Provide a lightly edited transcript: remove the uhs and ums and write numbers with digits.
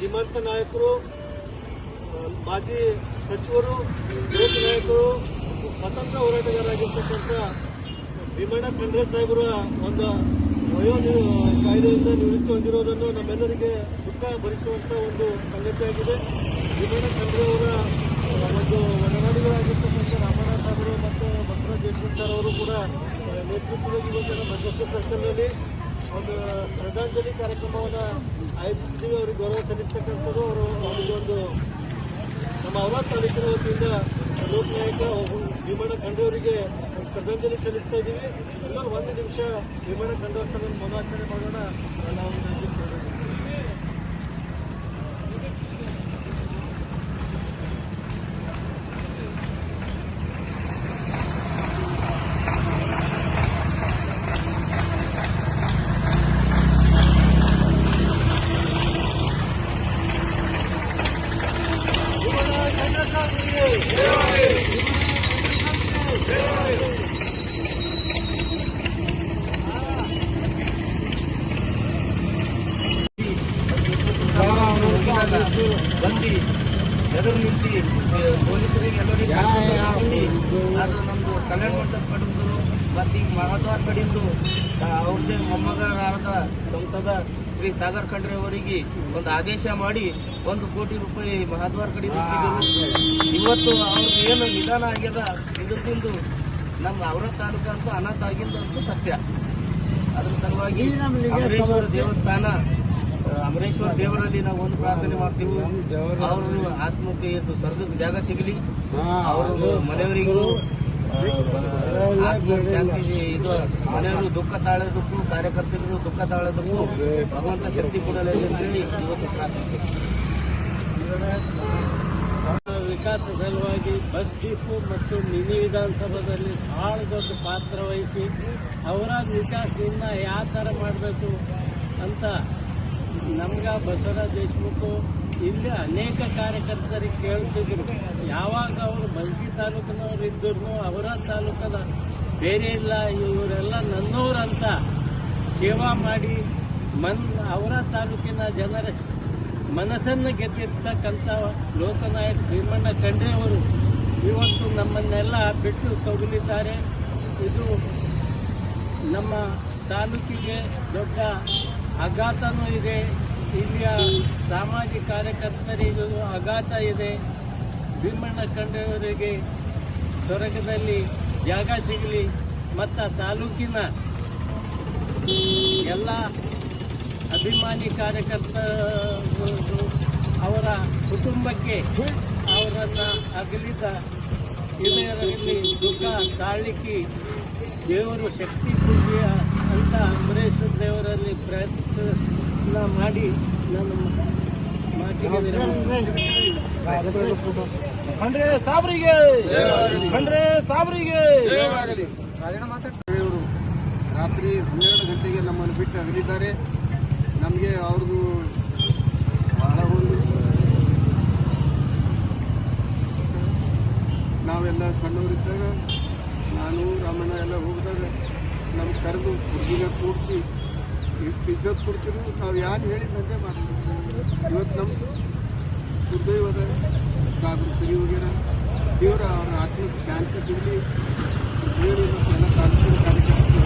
ಧೀಮಂತ ನಾಯಕರು, ಮಾಜಿ ಸಚಿವರು, ಲೋಕ ನಾಯಕರು, ಸ್ವತಂತ್ರ ಹೋರಾಟಗಾರರಾಗಿರ್ತಕ್ಕಂಥ ಭೀಮಣ್ಣ ಖಂಡ್ರೆ ಸಾಹೇಬರ ಒಂದು ಕಾಯ್ದೆಯಿಂದ ನಿವೃತ್ತಿ ಹೊಂದಿರುವುದನ್ನು ನಮ್ಮೆಲ್ಲರಿಗೆ ದುಃಖ ಭರಿಸುವಂತ ಒಂದು ಸಂಗತಿಯಾಗಿದೆ. ಭೀಮಣ್ಣ ಖಂಡ್ರೆ ಅವರ ಒಂದು ಒಡನಾಡಿಗಳಾಗಿರ್ತಕ್ಕಂಥ ರಾಮನಾಥ್ ಅವರು ಮತ್ತು ಬಸವರಾಜ ದೇಶಮುಖ್ ಸರ್ ಅವರು ಕೂಡ ನೇತೃತ್ವದಲ್ಲಿ ಇವತ್ತು ಬಸವೇಶ್ವರ ಸರ್ಕಲ್ನಲ್ಲಿ ಒಂದು ಶ್ರದ್ಧಾಂಜಲಿ ಕಾರ್ಯಕ್ರಮವನ್ನು ಆಯೋಜಿಸಿದ್ದೀವಿ. ಅವರಿಗೆ ಗೌರವ ಸಲ್ಲಿಸ್ತಕ್ಕಂಥದ್ದು ಅವರು ಅವರಿಗೆ ಒಂದು ನಮ್ಮ ಔರಾದ್ ತಾಲೂಕಿನ ವತಿಯಿಂದ ಲೋಕನಾಯಕ ಭೀಮಣ್ಣ ಖಂಡ್ರೆ ಅವರಿಗೆ ಶ್ರದ್ಧಾಂಜಲಿ ಸಲ್ಲಿಸ್ತಾ ಇದ್ದೀವಿ. ಎಲ್ಲರೂ ಒಂದು ನಿಮಿಷ ಭೀಮಣ್ಣ ಖಂಡ್ರೆ ಅವರ ಮೌನಾಚರಣೆ ಮಾಡೋಣ. ನಾವು ಬಂದು ಎದುರು ನಿಂತು ಪೊಲೀಸರಿಗೆ ಎಲ್ಲರಿಗೆ ಅದು ನಮ್ದು ಕಲ್ಯಾಣ ಮಂಟಪ ಕಡಿದು ಮತ್ತು ಈಗ ಮಹಾದ್ವಾರ ಕಡಿದು ಅವ್ರದ್ದೇ ಮೊಮ್ಮಗರಾದ ಸಂಸದ ಶ್ರೀ ಸಾಗರ್ ಖಂಡ್ರೆ ಅವರಿಗೆ ಒಂದು ಆದೇಶ ಮಾಡಿ 1 ಕೋಟಿ ರೂಪಾಯಿ ಮಹಾದ್ವಾರ ಕಡಿದಿಟ್ಟಿದ್ದರು. ಇವತ್ತು ಅವ್ರದ್ದು ಏನು ನಿಧಾನ ಆಗ್ಯದ ಇದರಿಂದ ನಮ್ಮ ಔರಾದ್ ತಾಲೂಕು ಅಂತೂ ಅನಾಥ ಆಗಿದ್ದಂತೂ ಸತ್ಯ. ಅದ್ರ ಸಲುವಾಗಿ ಅಮರೇಶ್ವರ ದೇವಸ್ಥಾನ ಅಮರೇಶ್ವರ ದೇವರಲ್ಲಿ ನಾವು ಒಂದು ಪ್ರಾರ್ಥನೆ ಮಾಡ್ತೀವಿ, ಅವರು ಆತ್ಮಕ್ಕೆ ಎಂದು ಸ್ವರ್ಗದ ಜಾಗ ಸಿಗಲಿ, ಅವ್ರದ್ದು ಮನೆಯವರಿಗೂ ಶಾಂತಿ ಇದು ಮನೆಯವರು ದುಃಖ ತಾಳೋದಕ್ಕೂ ಕಾರ್ಯಕರ್ತರಿಗೂ ದುಃಖ ತಾಳೋದಕ್ಕೂ ಭಗವಂತ ಶಕ್ತಿ ಕೊಡಲಿ ಅಂತೇಳಿ ಇವತ್ತು ಪ್ರಾರ್ಥಿಸ್ತೀವಿ. ವಿಕಾಸ ಸಲುವಾಗಿ ಬಸ್ ಡಿಪೋ ಮತ್ತು ಮಿನಿ ವಿಧಾನಸಭಾದಲ್ಲಿ ಬಹಳ ದೊಡ್ಡ ಪಾತ್ರ ವಹಿಸಿ ಅವರ ವಿಕಾಸ ಇನ್ನ ಯಾವ ಥರ ಮಾಡಬೇಕು ಅಂತ ನಮ್ಗೆ ಬಸವರಾಜ ದೇಶಮುಖ ಇಲ್ಲಿ ಅನೇಕ ಕಾರ್ಯಕರ್ತರಿಗೆ ಕೇಳ್ತಿದ್ರು. ಯಾವಾಗ ಅವರು ಬಲ್ಗಿ ತಾಲೂಕಿನವ್ರು ಇದ್ದರೂ ಅವರ ತಾಲೂಕದ ಬೇರೆ ಇಲ್ಲ, ಇವರೆಲ್ಲ ನನ್ನವರಂತ ಸೇವಾ ಮಾಡಿ ಅವರ ತಾಲೂಕಿನ ಜನರ ಮನಸ್ಸನ್ನು ಗೆದ್ದಿರ್ತಕ್ಕಂಥ ಲೋಕನಾಯಕ ಭೀಮಣ್ಣ ಖಂಡ್ರೆ ಅವರು ಇವತ್ತು ನಮ್ಮನ್ನೆಲ್ಲ ಬಿಟ್ಟು ತಗುಲಿದ್ದಾರೆ. ಇದು ನಮ್ಮ ತಾಲೂಕಿಗೆ ದೊಡ್ಡ ಆಘಾತನೂ ಇದೆ, ಇಲ್ಲಿಯ ಸಾಮಾಜಿಕ ಕಾರ್ಯಕರ್ತರಿಗೂ ಆಘಾತ ಇದೆ. ಭೀಮಣ್ಣ ಖಂಡ್ರೆ ಅವರಿಗೆ ಸ್ವರ್ಗದಲ್ಲಿ ಜಾಗ ಸಿಗಲಿ ಮತ್ತು ತಾಲೂಕಿನ ಎಲ್ಲ ಅಭಿಮಾನಿ ಕಾರ್ಯಕರ್ತರು ಅವರ ಕುಟುಂಬಕ್ಕೆ ಅವರನ್ನು ಅಗಲಿದ ಇದರಲ್ಲಿ ದುಃಖ ತಾಳ್ಲಿಕ್ಕೆ ದೇವರು ಶಕ್ತಿ ಕೊಡಲಿ ಅಂತ ಅಮರೇಶ್ವರ ದೇವರಲ್ಲಿ ಪ್ರಯತ್ನ ಮಾಡಿ ನಾನು ಖಂಡ್ರೆ ಸಾಬ್ರಿಗೆ ಖಂಡ್ರೆ ಸಾಬ್ರಿಗೆ ಇವರು ರಾತ್ರಿ 12 ಗಂಟೆಗೆ ನಮ್ಮನ್ನು ಬಿಟ್ಟು ಅಗಲಿದ್ದಾರೆ. ನಮಗೆ ಅವ್ರದ್ದು ಬಹಳ ಒಂದು ನಾವೆಲ್ಲ ಸಣ್ಣವರಿದ್ದಾಗ ನಾನು ರಾಮಣ್ಣ ಎಲ್ಲ ಹೋಗಿದಾಗ ನಮ್ಗೆ ಕರೆದು ಹುಡುಗಿನ ಕೂಡಿಸಿ ಇಷ್ಟು ಇಜ್ಜತ್ ಕೊಡ್ತೀವಿ, ನಾವು ಯಾರು ಹೇಳಿದಂತೆ ಮಾಡ್ತೀವಿ. ಇವತ್ತು ನಮ್ಮದು ದುರ್ದೈವದ ಸಾಗರ ಸರಿ ಹೋಗ್ಯಾರ. ದೇವರ ಅವರ ಆತ್ಮಕ್ಕೆ ಶಾಂತಿ ಸಿಗಲಿ. ದೇವರು ಎಲ್ಲ ತಾಲೂಕಿನ ಕಾರ್ಯಕರ್ತರು